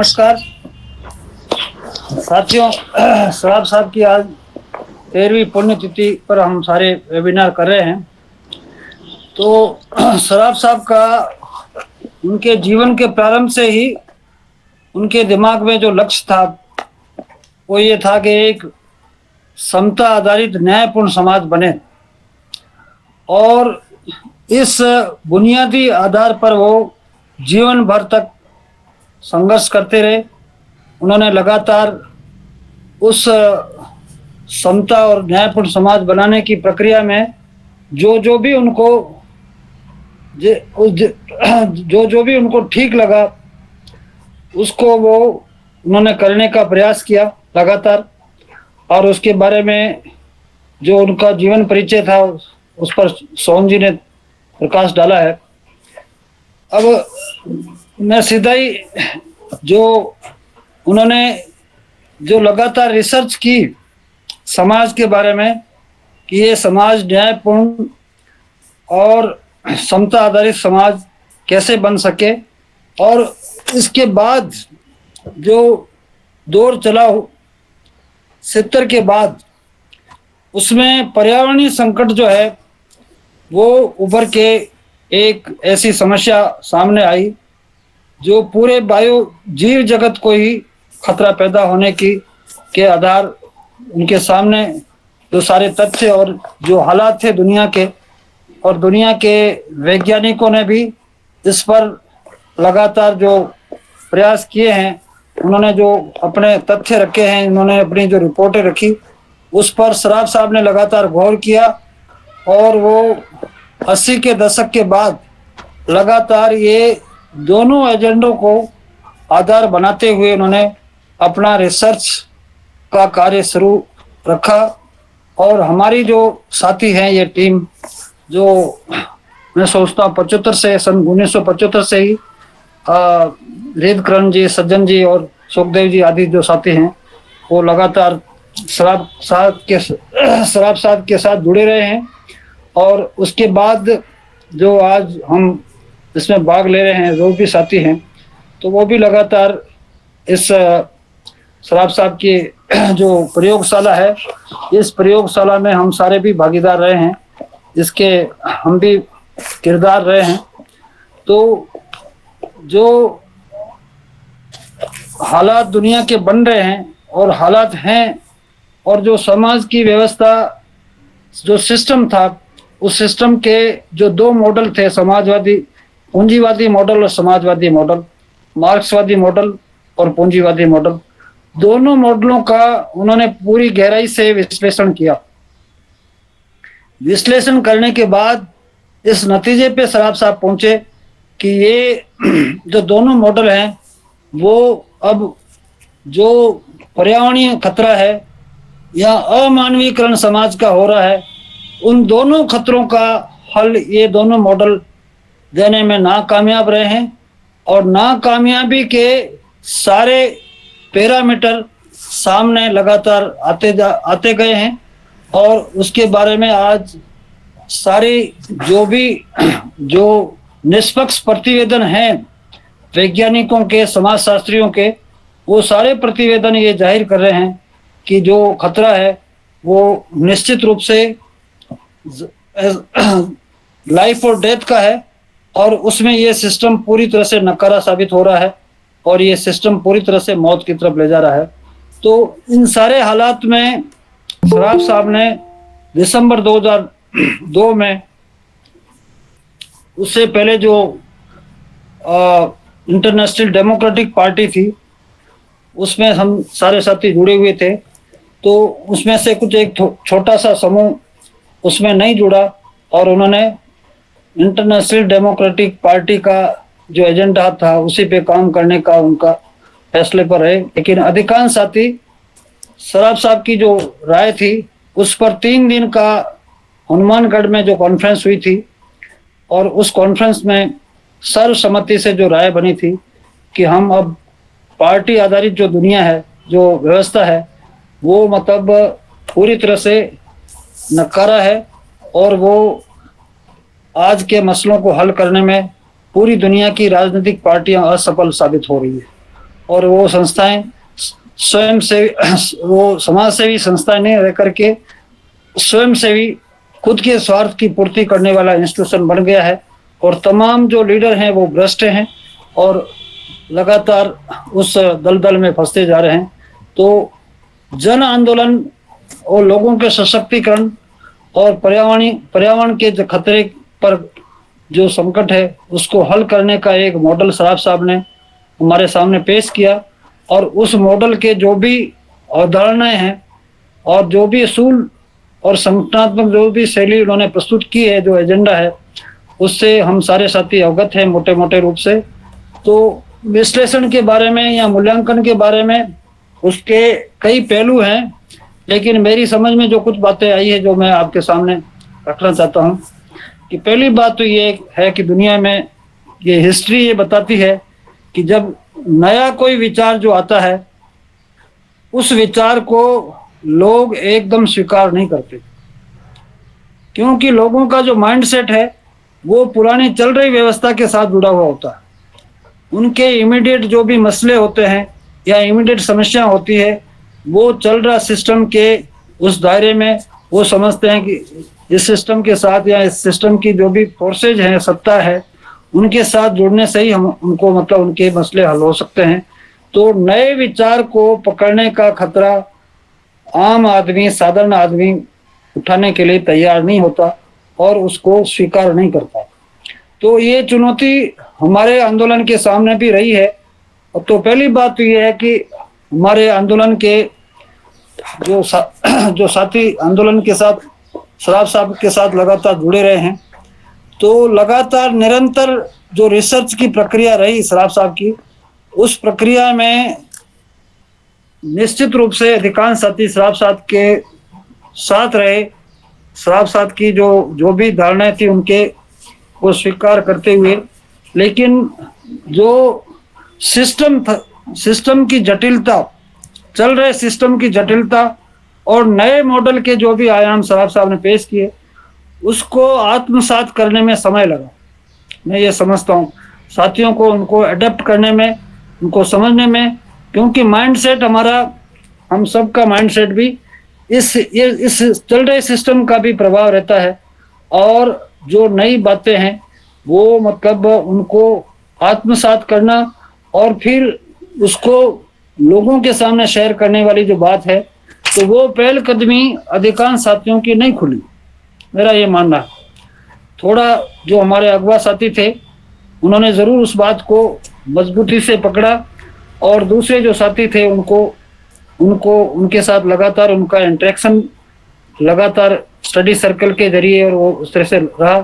नमस्कार साथियों। सराब साहब की आज 13वीं पुण्यतिथि पर हम सारे वेबिनार कर रहे हैं। तो सराब साहब का उनके जीवन के प्रारंभ से ही उनके दिमाग में जो लक्ष्य था वो ये था कि एक समता आधारित न्यायपूर्ण समाज बने, और इस बुनियादी आधार पर वो जीवन भर तक संघर्ष करते रहे। उन्होंने लगातार उस समता और न्यायपूर्ण समाज बनाने की प्रक्रिया में जो भी उनको जो भी उनको ठीक लगा उसको वो उन्होंने करने का प्रयास किया लगातार, और उसके बारे में जो उनका जीवन परिचय था उस पर सोहन जी ने प्रकाश डाला है। अब मैं सीधा ही जो उन्होंने जो लगातार रिसर्च की समाज के बारे में कि ये समाज न्यायपूर्ण और समता आधारित समाज कैसे बन सके, और इसके बाद जो दौर चला 70 के बाद उसमें पर्यावरणीय संकट जो है वो उभर के एक ऐसी समस्या सामने आई जो पूरे वायु जीव जगत को ही खतरा पैदा होने की के आधार उनके सामने जो सारे तथ्य और जो हालात थे दुनिया के, और दुनिया के वैज्ञानिकों ने भी इस पर लगातार जो प्रयास किए हैं, उन्होंने जो अपने तथ्य रखे हैं, उन्होंने अपनी जो रिपोर्टें रखी उस पर सराफ साहब ने लगातार गौर किया, और वो 80 के दशक के बाद लगातार ये दोनों एजेंडों को आधार बनाते हुए उन्होंने अपना रिसर्च का कार्य शुरू रखा। और हमारी जो साथी हैं ये टीम, जो मैं सोचता हूँ 75 से सन 1975 से ही हृदकरण जी, सज्जन जी और सुखदेव जी आदि जो साथी हैं वो लगातार शराब साहब के साथ जुड़े रहे हैं। और उसके बाद जो आज हम इसमें भाग ले रहे हैं वो भी साथी हैं, तो वो भी लगातार इस सराफ साहब की जो प्रयोगशाला है, इस प्रयोगशाला में हम सारे भी भागीदार रहे हैं, इसके हम भी किरदार रहे हैं। तो जो हालात दुनिया के बन रहे हैं और हालात हैं, और जो समाज की व्यवस्था जो सिस्टम था, उस सिस्टम के जो दो मॉडल थे, समाजवादी पूंजीवादी मॉडल और समाजवादी मॉडल, मार्क्सवादी मॉडल और पूंजीवादी मॉडल, दोनों मॉडलों का उन्होंने पूरी गहराई से विश्लेषण किया। विश्लेषण करने के बाद इस नतीजे पे सराफ साहब पहुंचे कि ये जो दोनों मॉडल हैं वो अब जो पर्यावरणीय खतरा है या अमानवीकरण समाज का हो रहा है, उन दोनों खतरों का हल ये दोनों मॉडल देने में नाकामयाब रहे हैं, और नाकामयाबी के सारे पैरामीटर सामने लगातार आते गए हैं। और उसके बारे में आज सारी जो निष्पक्ष प्रतिवेदन हैं वैज्ञानिकों के, समाजशास्त्रियों के, वो सारे प्रतिवेदन ये जाहिर कर रहे हैं कि जो खतरा है वो निश्चित रूप से लाइफ और डेथ का है, और उसमें ये सिस्टम पूरी तरह से नकारा साबित हो रहा है, और ये सिस्टम पूरी तरह से मौत की तरफ ले जा रहा है। तो इन सारे हालात में सराफ साहब ने दिसंबर 2002 में, उससे पहले जो इंटरनेशनल डेमोक्रेटिक पार्टी थी उसमें हम सारे साथी जुड़े हुए थे, तो उसमें से कुछ एक छोटा सा समूह उसमें नहीं जुड़ा, और उन्होंने इंटरनेशनल डेमोक्रेटिक पार्टी का जो एजेंडा था उसी पे काम करने का उनका फैसले पर है। लेकिन अधिकांश साथी सराफ साहब की जो राय थी उस पर 3 दिन का हनुमानगढ़ में जो कॉन्फ्रेंस हुई थी, और उस कॉन्फ्रेंस में सर्वसम्मति से जो राय बनी थी कि हम अब पार्टी आधारित जो दुनिया है, जो व्यवस्था है, वो मतलब पूरी तरह से नकारा है, और वो आज के मसलों को हल करने में पूरी दुनिया की राजनीतिक पार्टियां असफल साबित हो रही है। और वो संस्थाएं स्वयं से वो समाज सेवी संस्थाएं नहीं रह करके स्वयं सेवी खुद के स्वार्थ की पूर्ति करने वाला इंस्टीट्यूशन बन गया है। और तमाम जो लीडर हैं वो भ्रष्ट हैं और लगातार उस दलदल में फंसते जा रहे हैं। तो जन आंदोलन और लोगों के सशक्तिकरण और पर्यावरण के जो खतरे पर जो संकट है उसको हल करने का एक मॉडल सराफ साहब ने हमारे सामने पेश किया। और उस मॉडल के जो भी अवधारणाएं हैं और जो भी असूल और संगठनात्मक जो भी शैली उन्होंने प्रस्तुत की है, जो एजेंडा है, उससे हम सारे साथी अवगत हैं मोटे मोटे रूप से। तो विश्लेषण के बारे में या मूल्यांकन के बारे में उसके कई पहलू हैं, लेकिन मेरी समझ में जो कुछ बातें आई है जो मैं आपके सामने रखना चाहता हूँ कि पहली बात तो ये है कि दुनिया में ये हिस्ट्री ये बताती है कि जब नया कोई विचार जो आता है उस विचार को लोग एकदम स्वीकार नहीं करते, क्योंकि लोगों का जो माइंडसेट है वो पुरानी चल रही व्यवस्था के साथ जुड़ा हुआ होता है। उनके इमीडिएट जो भी मसले होते हैं या इमीडिएट समस्या होती है वो चल रहा सिस्टम के उस दायरे में वो समझते हैं कि इस सिस्टम के साथ या इस सिस्टम की जो भी फोर्सेज हैं, सत्ता है, उनके साथ जुड़ने से ही हम उनको मतलब उनके मसले हल हो सकते हैं। तो नए विचार को पकड़ने का खतरा आम आदमी, साधारण आदमी उठाने के लिए तैयार नहीं होता और उसको स्वीकार नहीं करता। तो ये चुनौती हमारे आंदोलन के सामने भी रही है। तो पहली बात तो ये है कि हमारे आंदोलन के जो साथी आंदोलन के साथ सराफ साहब के साथ लगातार जुड़े रहे हैं, तो लगातार निरंतर जो रिसर्च की प्रक्रिया रही सराफ साहब की, उस प्रक्रिया में निश्चित रूप से अधिकांश साथी सराफ साहब के साथ रहे। सराफ साहब की जो भी धारणाएं थी उनके को स्वीकार करते हुए, लेकिन जो सिस्टम की जटिलता, चल रहे सिस्टम की जटिलता और नए मॉडल के जो भी आयाम सराफ साहब ने पेश किए उसको आत्मसात करने में समय लगा। मैं ये समझता हूँ साथियों को उनको अडेप्ट करने में, उनको समझने में, क्योंकि माइंडसेट हमारा, हम सब का माइंडसेट भी इस चल रहे सिस्टम का भी प्रभाव रहता है। और जो नई बातें हैं वो मतलब उनको आत्मसात करना और फिर उसको लोगों के सामने शेयर करने वाली जो बात है, तो वो पहलकदमी अधिकांश साथियों की नहीं खुली, मेरा ये मानना है। थोड़ा जो हमारे अगवा साथी थे उन्होंने ज़रूर उस बात को मजबूती से पकड़ा और दूसरे जो साथी थे उनको उनके साथ लगातार उनका इंटरेक्शन लगातार स्टडी सर्कल के जरिए और वो उस तरह से रहा।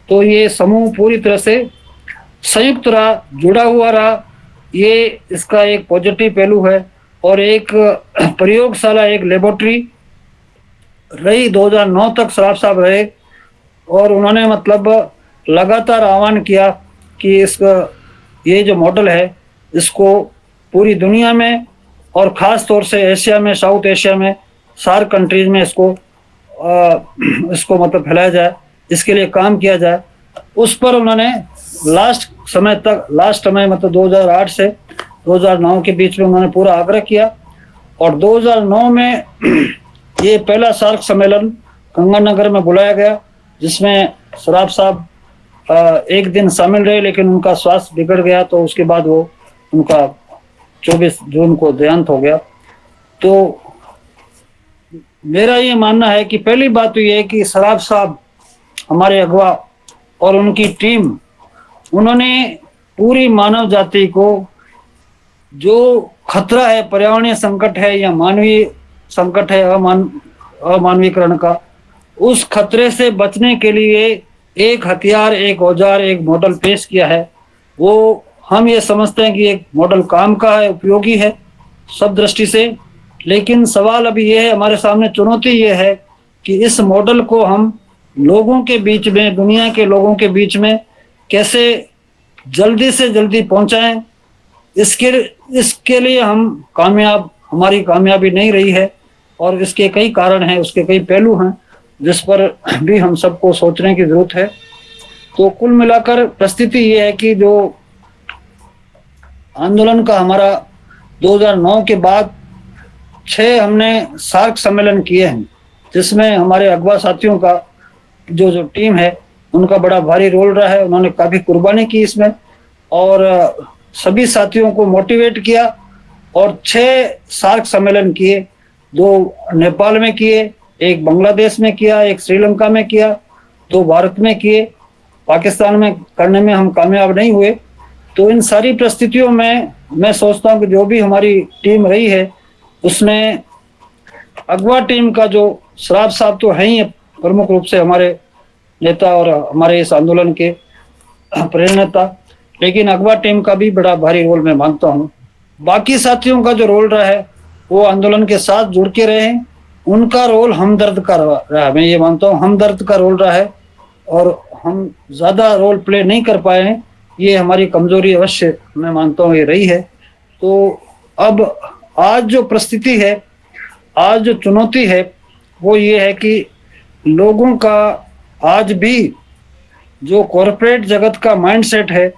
तो ये समूह पूरी तरह से संयुक्त रहा, जुड़ा हुआ रहा। ये इसका एक पॉजिटिव पहलू है। और एक प्रयोगशाला, एक लेबोरेटरी रही 2009 तक सराफ साहब रहे और उन्होंने मतलब लगातार आह्वान किया कि ये जो मॉडल है इसको पूरी दुनिया में और ख़ास तौर से एशिया में, साउथ एशिया में, सार्क कंट्रीज में इसको मतलब फैलाया जाए, इसके लिए काम किया जाए। उस पर उन्होंने लास्ट समय मतलब 2008 से 2009 के बीच में उन्होंने पूरा आग्रह किया। और 2009 में ये पहला सार्क सम्मेलन गंगानगर में बुलाया गया, जिसमें सराफ साहब एक दिन शामिल रहे, लेकिन उनका स्वास्थ्य बिगड़ गया, तो उसके बाद वो उनका 24 जून को देहांत हो गया। तो मेरा ये मानना है कि पहली बात तो ये है कि सराफ साहब हमारे अगवा और उनकी टीम, उन्होंने पूरी मानव जाति को जो खतरा है, पर्यावरणीय संकट है या मानवीय संकट है, अमानवीकरण का, उस खतरे से बचने के लिए एक हथियार, एक औजार, एक मॉडल पेश किया है। वो हम ये समझते हैं कि एक मॉडल काम का है, उपयोगी है सब दृष्टि से। लेकिन सवाल अभी ये है, हमारे सामने चुनौती ये है कि इस मॉडल को हम लोगों के बीच में, दुनिया के लोगों के बीच में कैसे जल्दी से जल्दी पहुंचाएं। इसके लिए हमारी कामयाबी नहीं रही है और इसके कई कारण हैं, उसके कई पहलू हैं जिस पर भी हम सबको सोचने की जरूरत है। तो कुल मिलाकर परिस्थिति ये है कि जो आंदोलन का हमारा 2009 के बाद 6 हमने सार्क सम्मेलन किए हैं, जिसमें हमारे अगवा साथियों का जो टीम है उनका बड़ा भारी रोल रहा है। उन्होंने काफ़ी कुर्बानी की इसमें और सभी साथियों को मोटिवेट किया और 6 सार्क सम्मेलन किए। 2 नेपाल में किए, 1 बांग्लादेश में किया, 1 श्रीलंका में किया, 2 भारत में किए। पाकिस्तान में करने में हम कामयाब नहीं हुए। तो इन सारी परिस्थितियों में मैं सोचता हूँ कि जो भी हमारी टीम रही है उसमें अगवा टीम का जो शराब साहब तो है ही प्रमुख रूप से हमारे नेता और हमारे इस आंदोलन के प्रेरणा, लेकिन अगवा टीम का भी बड़ा भारी रोल मैं मानता हूँ। बाकी साथियों का जो रोल रहा है वो आंदोलन के साथ जुड़ के रहे हैं, उनका रोल हमदर्द का रहा है। मैं ये मानता हूँ हमदर्द का रोल रहा है और हम ज़्यादा रोल प्ले नहीं कर पाए हैं, ये हमारी कमजोरी अवश्य मैं मानता हूँ ये रही है। तो अब आज जो परिस्थिति है, आज जो चुनौती है वो ये है कि लोगों का आज भी जो कॉरपोरेट जगत का माइंडसेट है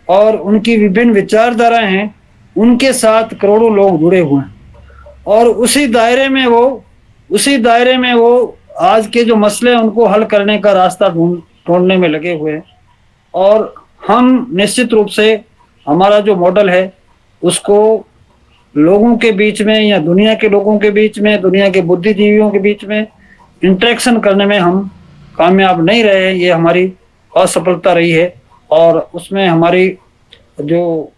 और उनकी विभिन्न विचारधाराएं हैं, उनके साथ करोड़ों लोग जुड़े हुए हैं और उसी दायरे में वो आज के जो मसले हैं उनको हल करने का रास्ता ढूंढने में लगे हुए हैं। और हम निश्चित रूप से हमारा जो मॉडल है उसको लोगों के बीच में या दुनिया के लोगों के बीच में, दुनिया के बुद्धिजीवियों के बीच में इंटरेक्शन करने में हम कामयाब नहीं रहे हैं। ये हमारी असफलता रही है और उसमें हमारी जो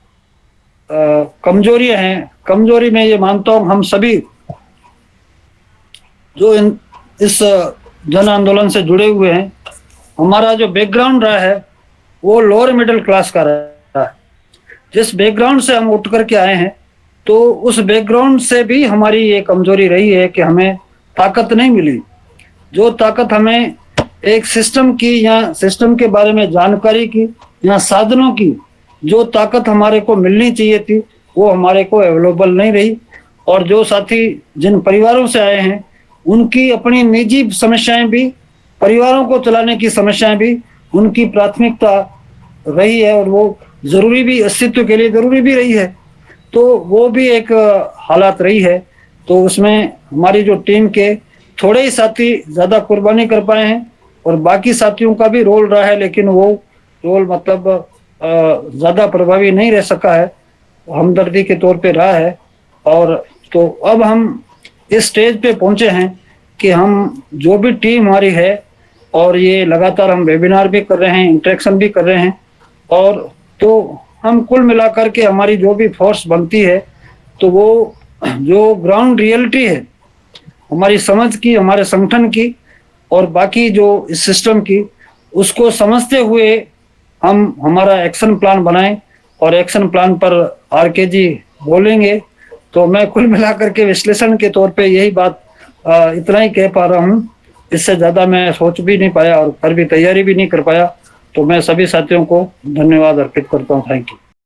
कमजोरियां हैं, कमजोरी में ये मानता हूँ हम सभी जो इस जन आंदोलन से जुड़े हुए हैं, हमारा जो बैकग्राउंड रहा है वो लोअर मिडिल क्लास का रहा है। जिस बैकग्राउंड से हम उठ करके आए हैं तो उस बैकग्राउंड से भी हमारी ये कमजोरी रही है कि हमें ताकत नहीं मिली। जो ताकत हमें एक सिस्टम की या सिस्टम के बारे में जानकारी की या साधनों की जो ताकत हमारे को मिलनी चाहिए थी वो हमारे को अवेलेबल नहीं रही। और जो साथी जिन परिवारों से आए हैं उनकी अपनी निजी समस्याएं भी, परिवारों को चलाने की समस्याएं भी उनकी प्राथमिकता रही है और वो जरूरी भी, अस्तित्व के लिए जरूरी भी रही है। तो वो भी एक हालात रही है। तो उसमें हमारी जो टीम के थोड़े ही साथी ज़्यादा कुर्बानी कर पाए हैं और बाकी साथियों का भी रोल रहा है, लेकिन वो रोल मतलब ज़्यादा प्रभावी नहीं रह सका है, हमदर्दी के तौर पे रहा है। और तो अब हम इस स्टेज पे पहुंचे हैं कि हम जो भी टीम हमारी है और ये लगातार हम वेबिनार भी कर रहे हैं, इंटरेक्शन भी कर रहे हैं, और तो हम कुल मिलाकर के हमारी जो भी फोर्स बनती है तो वो जो ग्राउंड रियलिटी है हमारी समझ की, हमारे संगठन की और बाकी जो इस सिस्टम की, उसको समझते हुए हम हमारा एक्शन प्लान बनाएं और एक्शन प्लान पर आरके जी बोलेंगे। तो मैं कुल मिलाकर के विश्लेषण के तौर पे यही बात इतना ही कह पा रहा हूँ, इससे ज़्यादा मैं सोच भी नहीं पाया और फिर भी तैयारी भी नहीं कर पाया। तो मैं सभी साथियों को धन्यवाद अर्पित करता हूँ। Thank you.